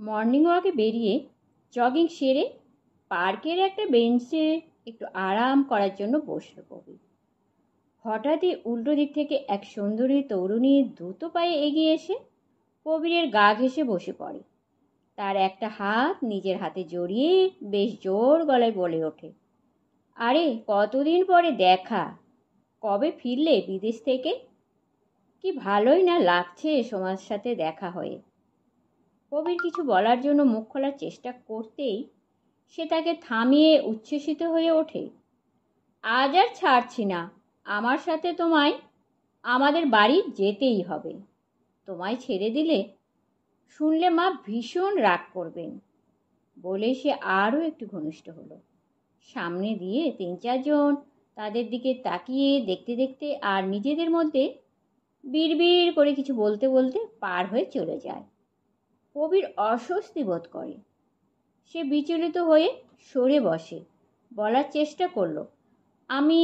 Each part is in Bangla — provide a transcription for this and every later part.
মর্নিং ওয়াকে বেরিয়ে জগিং সেরে পার্কের একটা বেঞ্চে একটু আরাম করার জন্য বসল কবি। হঠাৎই উল্টো দিক থেকে এক সুন্দরী তরুণী দ্রুত পায়ে এগিয়ে এসে কবিরের গা ঘেঁষে বসে পড়ে। তার একটা হাত নিজের হাতে জড়িয়ে বেশ জোর গলায় বলে ওঠে, আরে কতদিন পরে দেখা, কবে ফিরলে বিদেশ থেকে? কি ভালোই না লাগছে সমাজ সাথে দেখা হয়ে। কবির কিছু বলার জন্য মুখ খোলার চেষ্টা করতেই সে তাকে থামিয়ে উচ্ছ্বসিত হয়ে ওঠে, আজ আর ছাড়ছি না, আমার সাথে তোমায় আমাদের বাড়ি যেতেই হবে। তোমায় ছেড়ে দিলে শুনলে মা ভীষণ রাগ করবেন। বলে সে আরও একটু ঘনিষ্ঠ হলো। সামনে দিয়ে 3-4 জন তাদের দিকে তাকিয়ে দেখতে দেখতে আর নিজেদের মধ্যে বিড়বিড় করে কিছু বলতে বলতে পার হয়ে চলে যায়। কবির অস্বস্তি বোধ করে। সে বিচলিত হয়ে সরে বসে, বলার চেষ্টা করলো, আমি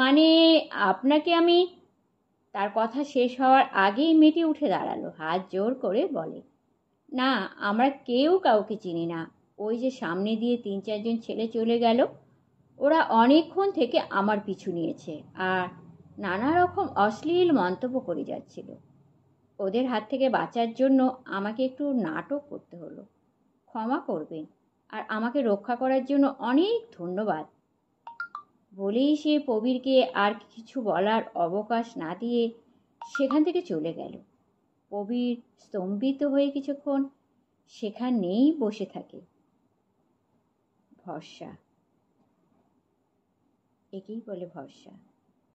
মানে আপনাকে আমি। তার কথা শেষ হওয়ার আগেই মেয়েটি উঠে দাঁড়ালো, হাত জোর করে বলে, না আমরা কেউ কাউকে চিনি না। ওই যে সামনে দিয়ে 3-4 জন ছেলে চলে গেল, ওরা অনেকক্ষণ থেকে আমার পিছু নিয়েছে আর নানা রকম অশ্লীল মন্তব্য করে যাচ্ছিল। ওদের হাত থেকে বাঁচার জন্য আমাকে একটু নাটক করতে হলো, ক্ষমা করবেন, আর আমাকে রক্ষা করার জন্য অনেক ধন্যবাদ। বলেই সে কবিরকে আর কিছু বলার অবকাশ না দিয়ে সেখান থেকে চলে গেল। কবির স্তম্ভিত হয়ে কিছুক্ষণ সেখানেই বসে থাকে। ভরসা, একেই বলে ভরসা।